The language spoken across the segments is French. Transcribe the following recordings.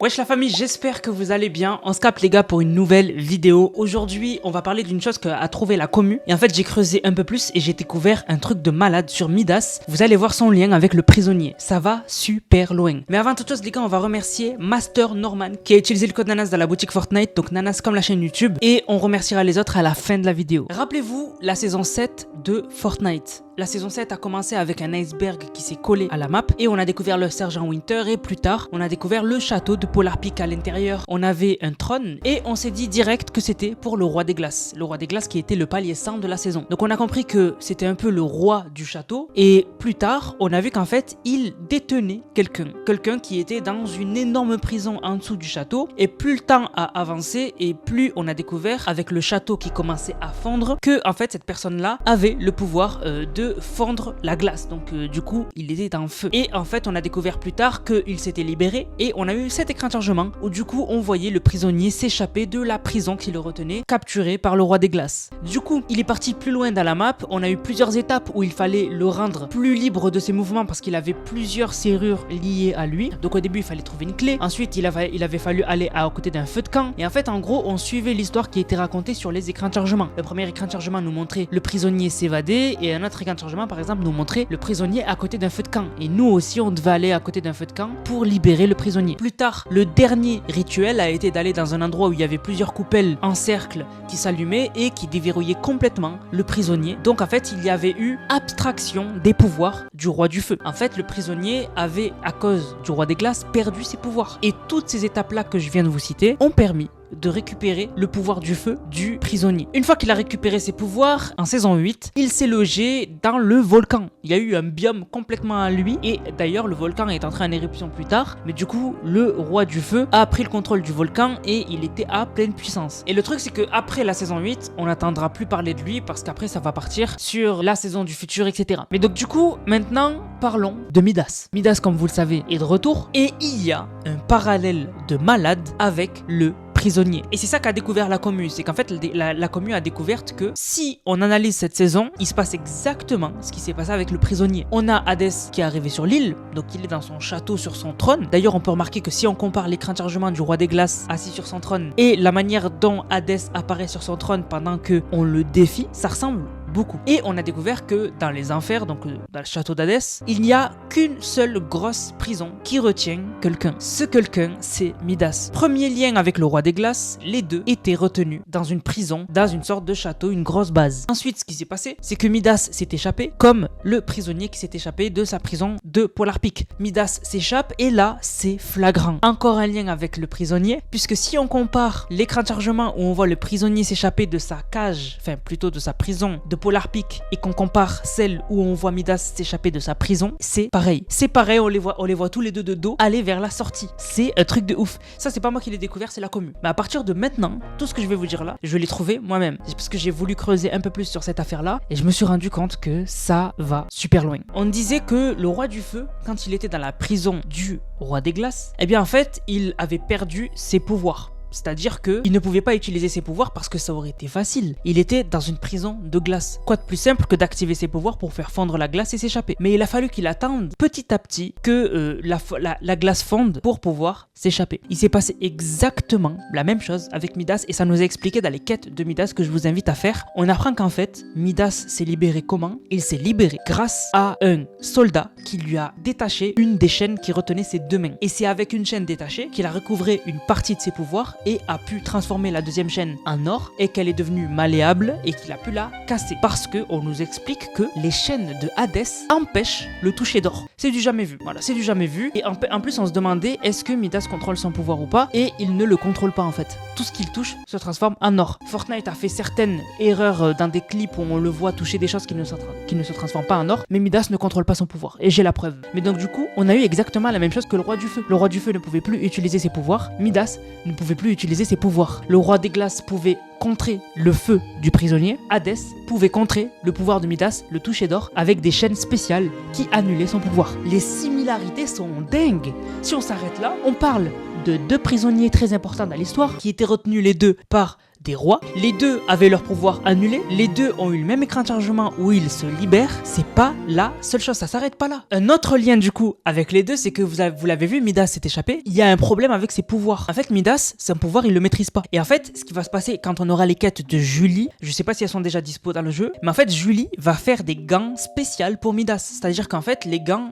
Wesh la famille, j'espère que vous allez bien. On se capte les gars pour une nouvelle vidéo. Aujourd'hui, on va parler d'une chose qu'a trouvé la commu. Et en fait, j'ai creusé un peu plus et j'ai découvert un truc de malade sur Midas. Vous allez voir son lien avec le prisonnier. Ça va super loin. Mais avant toute chose les gars, on va remercier Master Norman qui a utilisé le code Nanas dans la boutique Fortnite. Donc Nanas comme la chaîne YouTube. Et on remerciera les autres à la fin de la vidéo. Rappelez-vous la saison 7 de Fortnite. La saison 7 a commencé avec un iceberg qui s'est collé à la map et on a découvert le sergent Winter et plus tard on a découvert le château de Polar Peak. À l'intérieur on avait un trône et on s'est dit direct que c'était pour le roi des glaces. Le roi des glaces qui était le palier 100 de la saison. Donc on a compris que c'était un peu le roi du château et plus tard on a vu qu'en fait il détenait quelqu'un qui était dans une énorme prison en dessous du château et plus le temps a avancé et plus on a découvert avec le château qui commençait à fondre que en fait cette personne là avait le pouvoir de fondre la glace, donc du coup il était en feu et en fait on a découvert plus tard qu'il s'était libéré et on a eu cet écran de chargement où du coup on voyait le prisonnier s'échapper de la prison qui le retenait, capturé par le roi des glaces. Du coup il est parti plus loin dans la map, on a eu plusieurs étapes où il fallait le rendre plus libre de ses mouvements parce qu'il avait plusieurs serrures liées à lui. Donc au début il fallait trouver une clé, ensuite il avait fallu aller à côté d'un feu de camp et en fait en gros on suivait l'histoire qui était racontée sur les écrans de chargement. Le premier écran de chargement nous montrait le prisonnier s'évader et un autre écran de chargement par exemple nous montrait le prisonnier à côté d'un feu de camp et nous aussi on devait aller à côté d'un feu de camp pour libérer le prisonnier. Plus tard le dernier rituel a été d'aller dans un endroit où il y avait plusieurs coupelles en cercle qui s'allumaient et qui déverrouillaient complètement le prisonnier. Donc en fait il y avait eu abstraction des pouvoirs du roi du feu. En fait le prisonnier avait à cause du roi des glaces perdu ses pouvoirs et toutes ces étapes là que je viens de vous citer ont permis de récupérer le pouvoir du feu du prisonnier. Une fois qu'il a récupéré ses pouvoirs, en saison 8, il s'est logé dans le volcan. Il y a eu un biome complètement à lui et d'ailleurs le volcan est entré en éruption plus tard, mais du coup le roi du feu a pris le contrôle du volcan et il était à pleine puissance. Et le truc c'est que après la saison 8, on n'entendra plus parler de lui parce qu'après ça va partir sur la saison du futur, etc. Mais donc du coup, maintenant parlons de Midas. Midas, comme vous le savez, est de retour et il y a un parallèle de malade avec le prisonnier. Et c'est ça qu'a découvert la commu, c'est qu'en fait la commu a découvert que si on analyse cette saison, il se passe exactement ce qui s'est passé avec le prisonnier. On a Hadès qui est arrivé sur l'île, donc il est dans son château sur son trône. D'ailleurs on peut remarquer que si on compare l'écran de chargement du roi des glaces assis sur son trône et la manière dont Hadès apparaît sur son trône pendant que on le défie, ça ressemble beaucoup. Et on a découvert que dans les enfers, donc dans le château d'Hadès, il n'y a qu'une seule grosse prison qui retient quelqu'un. Ce quelqu'un, c'est Midas. Premier lien avec le roi des glaces, les deux étaient retenus dans une prison, dans une sorte de château, une grosse base. Ensuite, ce qui s'est passé, c'est que Midas s'est échappé, comme le prisonnier qui s'est échappé de sa prison de Polar Peak. Midas s'échappe et là, c'est flagrant. Encore un lien avec le prisonnier, puisque si on compare l'écran de chargement où on voit le prisonnier s'échapper de sa cage, enfin plutôt de sa prison de Polar Peak et qu'on compare celle où on voit Midas s'échapper de sa prison, c'est pareil. C'est pareil, on les voit tous les deux de dos aller vers la sortie. C'est un truc de ouf. Ça, c'est pas moi qui l'ai découvert, c'est la commu. Mais à partir de maintenant, tout ce que je vais vous dire là, je l'ai trouvé moi-même. C'est parce que j'ai voulu creuser un peu plus sur cette affaire-là et je me suis rendu compte que ça va super loin. On disait que le roi du feu, quand il était dans la prison du roi des glaces, eh bien en fait, il avait perdu ses pouvoirs. C'est-à-dire qu'il ne pouvait pas utiliser ses pouvoirs parce que ça aurait été facile. Il était dans une prison de glace. Quoi de plus simple que d'activer ses pouvoirs pour faire fondre la glace et s'échapper. Mais il a fallu qu'il attende petit à petit que la glace fonde pour pouvoir s'échapper. Il s'est passé exactement la même chose avec Midas et ça nous a expliqué dans les quêtes de Midas que je vous invite à faire. On apprend qu'en fait, Midas s'est libéré comment? Il s'est libéré grâce à un soldat qui lui a détaché une des chaînes qui retenait ses deux mains. Et c'est avec une chaîne détachée qu'il a recouvré une partie de ses pouvoirs et a pu transformer la deuxième chaîne en or et qu'elle est devenue malléable et qu'il a pu la casser parce que on nous explique que les chaînes de Hadès empêchent le toucher d'or. C'est du jamais vu. Voilà, c'est du jamais vu et en plus on se demandait est-ce que Midas contrôle son pouvoir ou pas et il ne le contrôle pas en fait. Tout ce qu'il touche se transforme en or. Fortnite a fait certaines erreurs dans des clips où on le voit toucher des choses qui ne se transforment pas en or, mais Midas ne contrôle pas son pouvoir et j'ai la preuve. Mais donc du coup, on a eu exactement la même chose que le roi du feu. Le roi du feu ne pouvait plus utiliser ses pouvoirs, Midas ne pouvait plus utiliser ses pouvoirs. Le roi des glaces pouvait contrer le feu du prisonnier. Hadès pouvait contrer le pouvoir de Midas, le toucher d'or, avec des chaînes spéciales qui annulaient son pouvoir. Les similarités sont dingues. Si on s'arrête là, on parle de deux prisonniers très importants dans l'histoire qui étaient retenus les deux par des rois. Les deux avaient leur pouvoir annulé. Les deux ont eu le même écran de chargement où ils se libèrent. C'est pas la seule chose, ça s'arrête pas là. Un autre lien du coup avec les deux, c'est que vous l'avez vu, Midas s'est échappé. Il y a un problème avec ses pouvoirs. En fait, Midas, c'est un pouvoir, il le maîtrise pas. Et en fait, ce qui va se passer quand on aura les quêtes de Julie, je sais pas si elles sont déjà dispo dans le jeu, mais en fait, Julie va faire des gants spéciales pour Midas. C'est-à-dire qu'en fait, les gants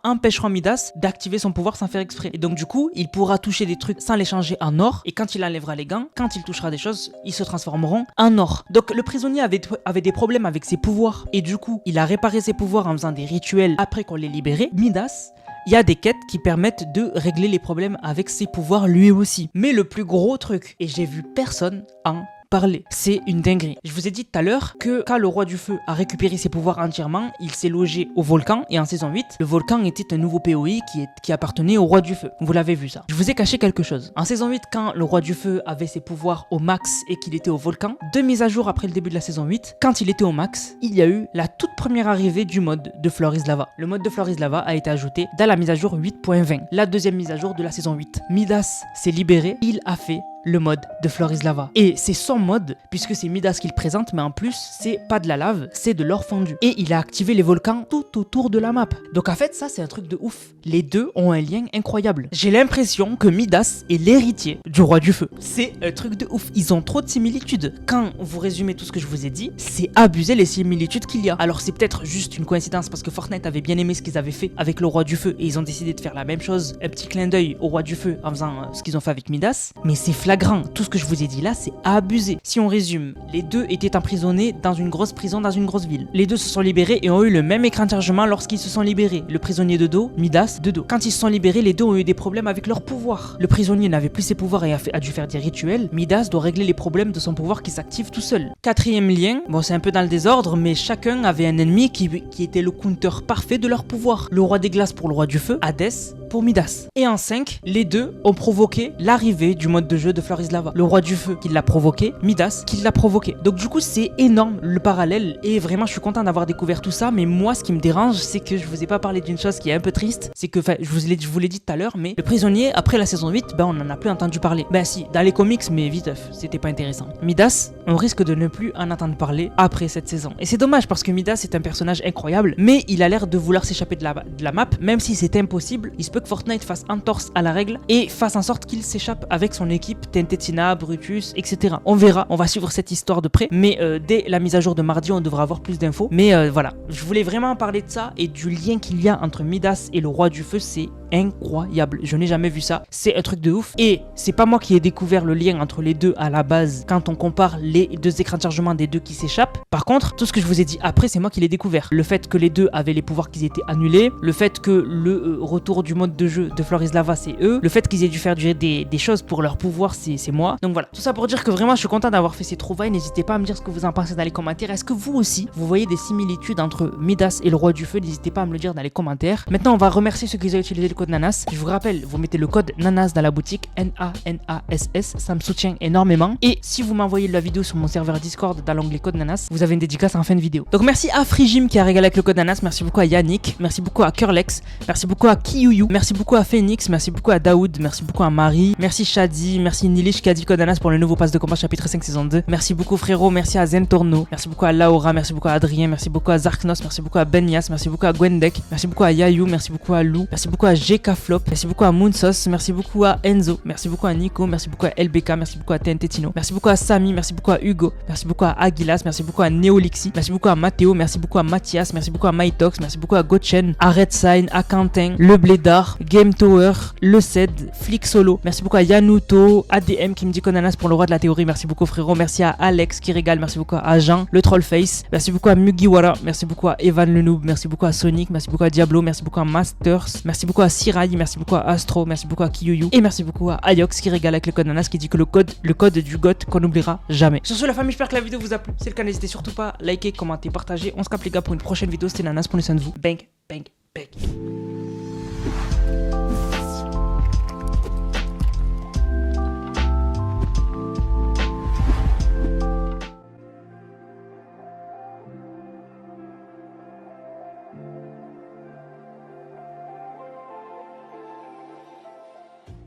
empêcheront Midas d'activer son pouvoir sans faire exprès. Et donc du coup, il pourra toucher des trucs sans les changer en or. Et quand il enlèvera les gants, quand il touchera des choses, ils se transformeront en or. Donc le prisonnier avait des problèmes avec ses pouvoirs. Et du coup, il a réparé ses pouvoirs en faisant des rituels après qu'on l'ait libéré. Midas, il y a des quêtes qui permettent de régler les problèmes avec ses pouvoirs lui aussi. Mais le plus gros truc, et j'ai vu personne en parler, c'est une dinguerie. Je vous ai dit tout à l'heure que quand le roi du feu a récupéré ses pouvoirs entièrement, il s'est logé au volcan et en saison 8, le volcan était un nouveau POI qui appartenait au roi du feu. Vous l'avez vu ça. Je vous ai caché quelque chose. En saison 8, quand le roi du feu avait ses pouvoirs au max et qu'il était au volcan, 2 mises à jour après le début de la saison 8, quand il était au max, il y a eu la toute première arrivée du mode de Floris Lava. Le mode de Floris Lava a été ajouté dans la mise à jour 8.20, la deuxième mise à jour de la saison 8. Midas s'est libéré, il a fait le mode de Floris Lava. Et c'est son mode, puisque c'est Midas qui le présente, mais en plus, c'est pas de la lave, c'est de l'or fondu. Et il a activé les volcans tout autour de la map. Donc en fait, ça, c'est un truc de ouf. Les deux ont un lien incroyable. J'ai l'impression que Midas est l'héritier du roi du feu. C'est un truc de ouf. Ils ont trop de similitudes. Quand vous résumez tout ce que je vous ai dit, c'est abusé les similitudes qu'il y a. Alors c'est peut-être juste une coïncidence, parce que Fortnite avait bien aimé ce qu'ils avaient fait avec le roi du feu, et ils ont décidé de faire la même chose, un petit clin d'œil au roi du feu en faisant ce qu'ils ont fait avec Midas. Mais c'est flagrant. Tout ce que je vous ai dit là, c'est abusé. Si on résume, les deux étaient emprisonnés dans une grosse prison, dans une grosse ville. Les deux se sont libérés et ont eu le même écran de chargement lorsqu'ils se sont libérés. Le prisonnier de dos, Midas de dos. Quand ils se sont libérés, les deux ont eu des problèmes avec leur pouvoir. Le prisonnier n'avait plus ses pouvoirs et a dû faire des rituels. Midas doit régler les problèmes de son pouvoir qui s'active tout seul. Quatrième lien, bon c'est un peu dans le désordre, mais chacun avait un ennemi qui était le counter parfait de leur pouvoir. Le roi des glaces pour le roi du feu, Hadès pour Midas. Et en 5, les deux ont provoqué l'arrivée du mode de jeu de Floris Lava. Le roi du feu qui l'a provoqué, Midas qui l'a provoqué. Donc du coup c'est énorme le parallèle et vraiment je suis content d'avoir découvert tout ça, mais moi ce qui me dérange c'est que je vous ai pas parlé d'une chose qui est un peu triste, c'est que je vous l'ai dit tout à l'heure, mais le prisonnier après la saison 8, on en a plus entendu parler. Si, dans les comics mais vite c'était pas intéressant. Midas, on risque de ne plus en entendre parler après cette saison. Et c'est dommage parce que Midas est un personnage incroyable, mais il a l'air de vouloir s'échapper de la map, même si c'est impossible. Il se peut que Fortnite fasse entorse à la règle et fasse en sorte qu'il s'échappe avec son équipe, TNT Tina, Brutus, etc. On verra, on va suivre cette histoire de près, mais dès la mise à jour de mardi, on devra avoir plus d'infos. Mais voilà, je voulais vraiment parler de ça et du lien qu'il y a entre Midas et le roi du feu, c'est incroyable, je n'ai jamais vu ça, c'est un truc de ouf. Et c'est pas moi qui ai découvert le lien entre les deux à la base quand on compare les deux écrans de chargement des deux qui s'échappent. Par contre, tout ce que je vous ai dit après, c'est moi qui l'ai découvert. Le fait que les deux avaient les pouvoirs qui étaient annulés, le fait que le retour du mode de jeu de Floris Lava c'est eux, le fait qu'ils aient dû faire des choses pour leur pouvoir c'est moi. Donc voilà, tout ça pour dire que vraiment je suis content d'avoir fait ces trouvailles. N'hésitez pas à me dire ce que vous en pensez dans les commentaires. Est-ce que vous aussi vous voyez des similitudes entre Midas et le roi du feu? N'hésitez pas à me le dire dans les commentaires. Maintenant on va remercier ceux qui ont utilisé le code Nanas. Je vous rappelle, vous mettez le code Nanas dans la boutique, NANASS, ça me soutient énormément. Et si vous m'envoyez la vidéo sur mon serveur Discord dans l'onglet code Nanas, vous avez une dédicace en fin de vidéo. Donc merci à Frigim qui a régalé avec le code Nanas, merci beaucoup à Yannick, merci beaucoup à Curlex, merci beaucoup à Kiyuyu, merci beaucoup à Phoenix, merci beaucoup à Daoud, merci beaucoup à Marie, merci Shadi, merci Nilish qui a dit code Nanas pour le nouveau pass de combat chapitre 5 saison 2. Merci beaucoup frérot, merci à Zentorno, merci beaucoup à Laura, merci beaucoup à Adrien, merci beaucoup à Zarknos, merci beaucoup à Benyas, merci beaucoup à Gwendek, merci beaucoup à Yayu, merci beaucoup à Lou, merci beaucoup à GK Flop, merci beaucoup à Moonsos, merci beaucoup à Enzo, merci beaucoup à Nico, merci beaucoup à LBK, merci beaucoup à TNT Tino, merci beaucoup à Samy, merci beaucoup à Hugo, merci beaucoup à Aguilas, merci beaucoup à Neolixi, merci beaucoup à Mathéo, merci beaucoup à Mathias, merci beaucoup à Mytox, merci beaucoup à Gochen, à Redsign, à Quentin, Le Blédard, Game Tower, Le Ced, Flick Solo, merci beaucoup à Yanuto, ADM qui me dit Konanas pour le roi de la théorie, merci beaucoup frérot, merci à Alex qui régale, merci beaucoup à Jean, le Trollface, merci beaucoup à Mugiwara, merci beaucoup à Evan le Noob, merci beaucoup à Sonic, merci beaucoup à Diablo, merci beaucoup à Masters, merci beaucoup à Sirai, merci beaucoup à Astro, merci beaucoup à Kiyuyu et merci beaucoup à Ayox qui régale avec le code Nanas qui dit que le code du GOT qu'on n'oubliera jamais. Sur ce la famille, j'espère que la vidéo vous a plu. Si c'est le cas, n'hésitez surtout pas à liker, commenter, partager. On se capte les gars pour une prochaine vidéo. C'était Nanas, prenez soin de vous. Bang, bang, bang.